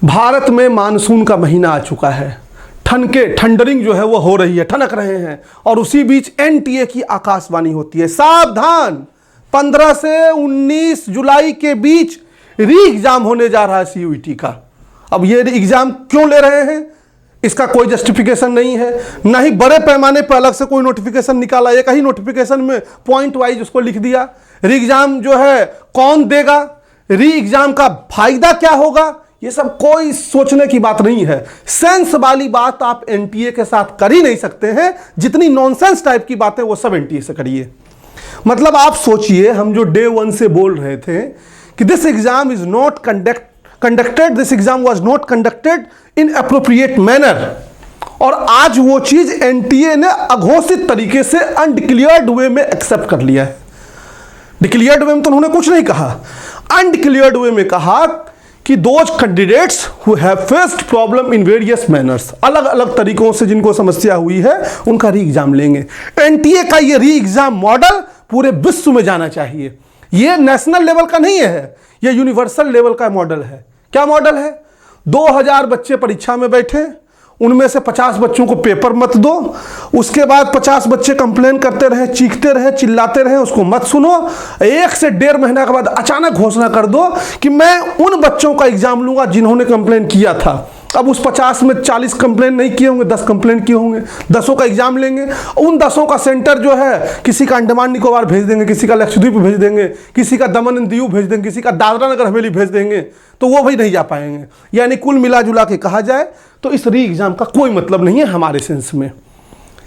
भारत में मानसून का महीना आ चुका है। ठंडरिंग जो है वो हो रही है, ठनक रहे हैं, और उसी बीच एनटीए की आकाशवाणी होती है, सावधान 15 से 19 जुलाई के बीच री एग्जाम होने जा रहा है सीयूईटी का। अब ये एग्जाम क्यों ले रहे हैं, इसका कोई जस्टिफिकेशन नहीं है, ना ही बड़े पैमाने पर अलग से कोई नोटिफिकेशन निकाला। एक ही नोटिफिकेशन में पॉइंट वाइज उसको लिख दिया। री एग्जाम जो है कौन देगा, री एग्जाम का फायदा क्या होगा, ये सब कोई सोचने की बात नहीं है। सेंस वाली बात आप एनटीए के साथ कर ही नहीं सकते हैं। जितनी नॉनसेंस टाइप की बातें वो सब एनटीए से करिए। मतलब आप सोचिए, हम जो डे 1 से बोल रहे थे कि this exam is not conducted, this exam was not conducted in appropriate manner, और आज वो चीज एनटीए ने अघोषित तरीके से अनडिक्लेयर्ड वे में एक्सेप्ट कर लिया है। डिक्लेयर्ड वे में तो उन्होंने कुछ नहीं कहा, अनडिक्लेयर्ड वे में कहा कि those candidates who have faced problem in various manners, अलग अलग तरीकों से जिनको समस्या हुई है उनका री एग्जाम लेंगे। एनटीए का ये री एग्जाम मॉडल पूरे विश्व में जाना चाहिए। ये नेशनल लेवल का नहीं है, ये यूनिवर्सल लेवल का मॉडल है। क्या मॉडल है? 2000 बच्चे परीक्षा में बैठे, उनमें से 50 बच्चों को पेपर मत दो, उसके बाद 50 बच्चे कंप्लेन करते रहे, चीखते रहे, चिल्लाते रहे, उसको मत सुनो। 1 से 1.5 महीना के बाद अचानक घोषणा कर दो कि मैं उन बच्चों का एग्जाम लूंगा जिन्होंने कंप्लेन किया था। अब उस 50 में 40 कंप्लेन नहीं किए होंगे, 10 कंप्लेन किए होंगे, 10 का एग्जाम लेंगे। उन 10 का सेंटर जो है किसी का अंडमान निकोबार भेज देंगे, किसी का लक्षद्वीप भेज देंगे, किसी का दमन एंड दीव भेज देंगे, किसी का दादरा नगर हवेली भेज देंगे, तो वो भी नहीं जा पाएंगे। यानी कुल मिला जुला के कहा जाए तो इस री एग्जाम का कोई मतलब नहीं है हमारे सेंस में।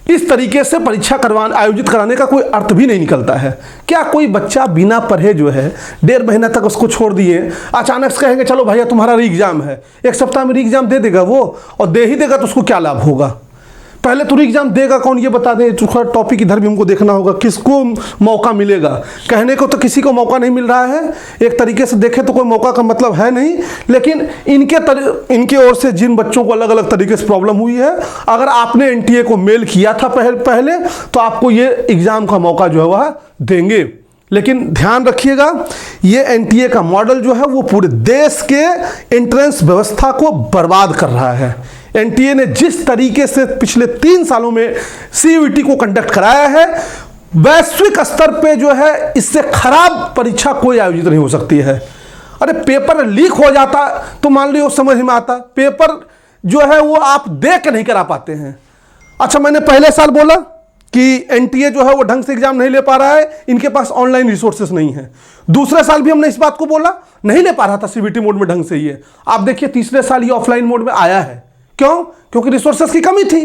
इस तरीके से परीक्षा आयोजित कराने का कोई अर्थ भी नहीं निकलता है। क्या कोई बच्चा बिना पढ़े जो है 1.5 महीना तक उसको छोड़ दिए, अचानक से कहेंगे चलो भैया तुम्हारा री एग्जाम है, 1 सप्ताह में री एग्जाम दे देगा वो? और दे ही देगा तो उसको क्या लाभ होगा? पहले तो री एग्जाम देगा कौन ये बता दें। थोड़ा टॉपिक इधर भी हमको देखना होगा, किसको मौका मिलेगा। कहने को तो किसी को मौका नहीं मिल रहा है, एक तरीके से देखें तो कोई मौका का मतलब है नहीं, लेकिन इनके ओर से जिन बच्चों को अलग अलग तरीके से प्रॉब्लम हुई है, अगर आपने एनटीए को मेल किया था पहले तो आपको ये एग्जाम का मौका जो है वह देंगे। लेकिन ध्यान रखिएगा, ये एनटीए का मॉडल जो है वो पूरे देश के एंट्रेंस व्यवस्था को बर्बाद कर रहा है। एनटीए ने जिस तरीके से पिछले 3 सालों में सीयूईटी को कंडक्ट कराया है, वैश्विक स्तर पे जो है इससे खराब परीक्षा कोई आयोजित नहीं हो सकती है। अरे पेपर लीक हो जाता तो मान लो समझ में आता, पेपर जो है वो आप देख के नहीं करा पाते हैं। अच्छा, मैंने पहले साल बोला कि एनटीए जो है वो ढंग से एग्जाम नहीं ले पा रहा है, इनके पास ऑनलाइन रिसोर्सेस नहीं है। दूसरे साल भी हमने इस बात को बोला, नहीं ले पा रहा था सीबीटी मोड में ढंग से ये। आप देखिए तीसरे साल ये ऑफलाइन मोड में आया है। क्यों? क्योंकि रिसोर्सेस की कमी थी।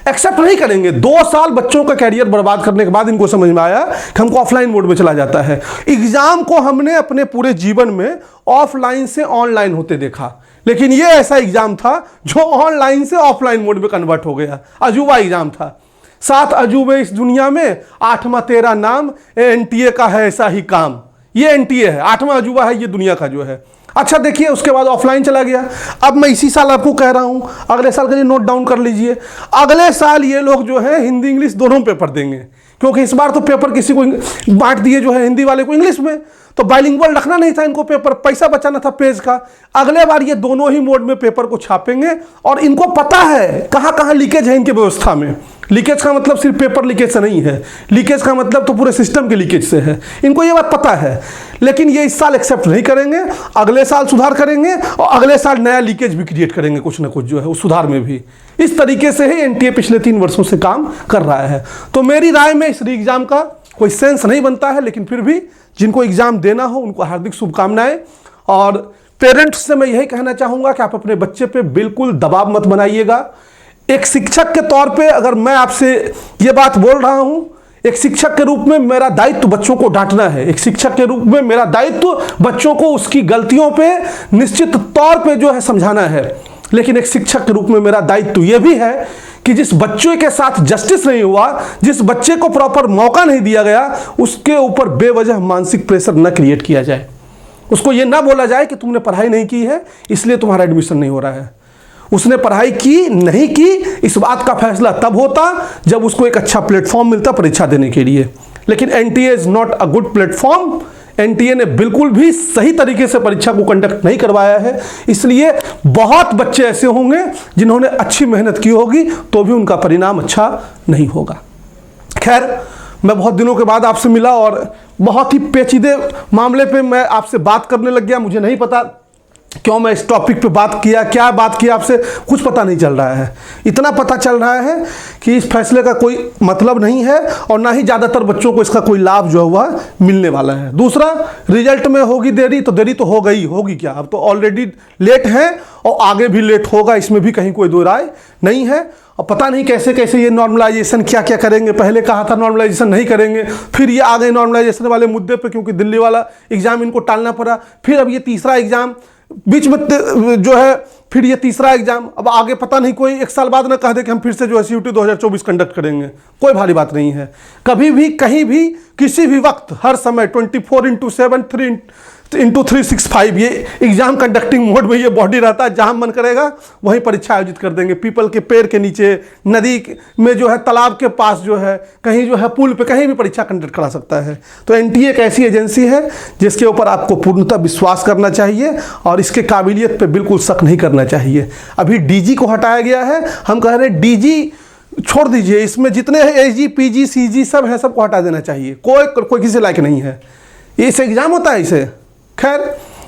एक्सेप्ट नहीं करेंगे। 2 साल बच्चों का कैरियर बर्बाद करने के बाद इनको समझ में आया कि हमको ऑफलाइन मोड में चला जाता है। एग्जाम को हमने अपने पूरे जीवन में ऑफलाइन से ऑनलाइन होते देखा, लेकिन ये ऐसा एग्जाम था जो ऑनलाइन से ऑफलाइन मोड में कन्वर्ट हो गया। अजूबा एग्जाम था। 7 अजूबे इस दुनिया में, 8वां तेरा नाम, एनटीए का है ऐसा ही काम। ये एनटीए है, 8वां अजूबा है ये दुनिया का जो है। अच्छा देखिए, उसके बाद ऑफलाइन चला गया। अब मैं इसी साल आपको कह रहा हूं, अगले साल के लिए नोट डाउन कर लीजिए, अगले साल ये लोग जो है हिंदी इंग्लिश दोनों पेपर देंगे, क्योंकि इस बार तो पेपर किसी को बांट दिए जो है हिंदी वाले को इंग्लिश में, तो बाइलिंगुअल रखना नहीं था इनको, पेपर पैसा बचाना था पेज का। अगले बार ये दोनों ही मोड में पेपर को छापेंगे, और इनको पता है कहां कहां लीकेज है इनके व्यवस्था में। लीकेज का मतलब सिर्फ पेपर लीकेज से नहीं है, लीकेज का मतलब तो पूरे सिस्टम के लीकेज से है। इनको ये बात पता है, लेकिन ये इस साल एक्सेप्ट नहीं करेंगे। अगले साल सुधार करेंगे, और अगले साल नया लीकेज भी क्रिएट करेंगे कुछ ना कुछ जो है उस सुधार में भी। इस तरीके से ही एनटीए पिछले 3 वर्षों से काम कर रहा है। तो मेरी राय में इस री एग्जाम का कोई सेंस नहीं बनता है, लेकिन फिर भी जिनको एग्जाम देना हो उनको हार्दिक शुभकामनाएं। और पेरेंट्स से मैं यही कहना चाहूँगा कि आप अपने बच्चे पे बिल्कुल दबाव मत बनाइएगा। एक शिक्षक के तौर पे अगर मैं आपसे ये बात बोल रहा हूं, एक शिक्षक के रूप में मेरा दायित्व बच्चों को डांटना है। एक शिक्षक के रूप में मेरा दायित्व बच्चों को उसकी गलतियों पे निश्चित तौर पे जो है समझाना है। लेकिन एक शिक्षक के रूप में मेरा दायित्व यह भी है कि जिस बच्चे के साथ जस्टिस नहीं हुआ, जिस बच्चे को प्रॉपर मौका नहीं दिया गया, उसके ऊपर बेवजह मानसिक प्रेशर न क्रिएट किया जाए। उसको ये ना बोला जाए कि तुमने पढ़ाई नहीं की है इसलिए तुम्हारा एडमिशन नहीं हो रहा है। उसने पढ़ाई की नहीं की, इस बात का फैसला तब होता जब उसको एक अच्छा प्लेटफॉर्म मिलता परीक्षा देने के लिए। लेकिन NTA is not a good platform. NTA ने बिल्कुल भी सही तरीके से परीक्षा को कंडक्ट नहीं करवाया है, इसलिए बहुत बच्चे ऐसे होंगे जिन्होंने अच्छी मेहनत की होगी तो भी उनका परिणाम अच्छा नहीं होगा। खैर, मैं बहुत दिनों के बाद आपसे मिला और बहुत ही पेचीदे मामले पे मैं आपसे बात करने लग गया। मुझे नहीं पता क्यों मैं इस टॉपिक पे बात किया, क्या बात किया आपसे कुछ पता नहीं चल रहा है। इतना पता चल रहा है कि इस फैसले का कोई मतलब नहीं है और ना ही ज़्यादातर बच्चों को इसका कोई लाभ जो है वह मिलने वाला है। दूसरा, रिजल्ट में होगी देरी, तो देरी तो हो गई, होगी क्या, अब तो ऑलरेडी लेट है और आगे भी लेट होगा, इसमें भी कहीं कोई दो राय नहीं है। और पता नहीं कैसे कैसे ये नॉर्मलाइजेशन क्या क्या करेंगे। पहले कहा था नॉर्मलाइजेशन नहीं करेंगे, फिर ये आ गए नॉर्मलाइजेशन वाले मुद्दे पे क्योंकि दिल्ली वाला एग्ज़ाम इनको टालना पड़ा, फिर अब ये तीसरा एग्ज़ाम बीच में जो है, फिर ये तीसरा एग्जाम, अब आगे पता नहीं कोई एक साल बाद ना कह दे कि हम फिर से जो है CUT 2024 कंडक्ट करेंगे। कोई भारी बात नहीं है, कभी भी कहीं भी किसी भी वक्त हर समय 24/7 3/365 ये एग्जाम कंडक्टिंग मोड में ये बॉडी रहता है। जहां मन करेगा वहीं परीक्षा आयोजित कर देंगे। पीपल के पेड़ के नीचे, नदी में जो है, तालाब के पास जो है, कहीं जो है पुल पे, कहीं भी परीक्षा कंडक्ट करा सकता है। तो एनटीए एक ऐसी एजेंसी है जिसके ऊपर आपको पूर्णतः विश्वास करना चाहिए और इसके काबिलियत पे बिल्कुल शक नहीं करना चाहिए। अभी डीजी को हटाया गया है, हम कह रहे हैं डीजी छोड़ दीजिए, इसमें जितने हैं एजी पीजी सीजी सब है, सबको हटा देना चाहिए। कोई किसी लायक नहीं है, इसे एग्जाम होता है इसे। खैर,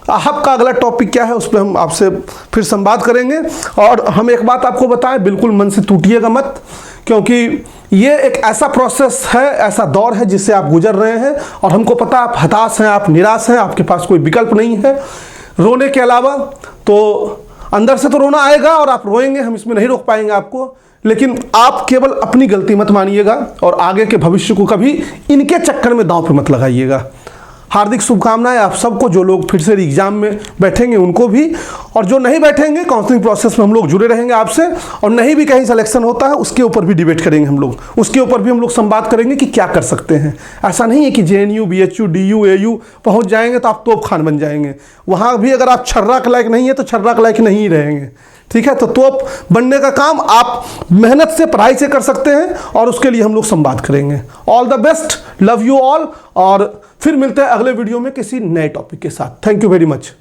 आपका अगला टॉपिक क्या है उस पर हम आपसे फिर संवाद करेंगे। और हम एक बात आपको बताएं, बिल्कुल मन से टूटिएगा मत, क्योंकि ये एक ऐसा प्रोसेस है, ऐसा दौर है जिससे आप गुजर रहे हैं और हमको पता आप हताश हैं, आप निराश हैं, आपके पास कोई विकल्प नहीं है रोने के अलावा। तो अंदर से तो रोना आएगा और आप रोएंगे, हम इसमें नहीं रोक पाएंगे आपको, लेकिन आप केवल अपनी गलती मत मानिएगा और आगे के भविष्य को कभी इनके चक्कर में दांव पे मत लगाइएगा। हार्दिक शुभकामनाएं आप सबको, जो लोग फिर से एग्जाम में बैठेंगे उनको भी, और जो नहीं बैठेंगे काउंसलिंग प्रोसेस में हम लोग जुड़े रहेंगे आपसे, और नहीं भी कहीं सिलेक्शन होता है उसके ऊपर भी डिबेट करेंगे हम लोग, उसके ऊपर भी हम लोग संवाद करेंगे कि क्या कर सकते हैं। ऐसा नहीं है कि JNU BHU DU AU पहुंच जाएंगे तो आप तोप खान बन जाएंगे। वहाँ भी अगर आप छर्रा के लायक नहीं है तो छर्रा के लायक नहीं रहेंगे, ठीक है। तो तोप बनने का काम आप मेहनत से, पढ़ाई से कर सकते हैं और उसके लिए हम लोग संवाद करेंगे। All the best, love you all, और फिर मिलते हैं अगले वीडियो में किसी नए टॉपिक के साथ। Thank you very much.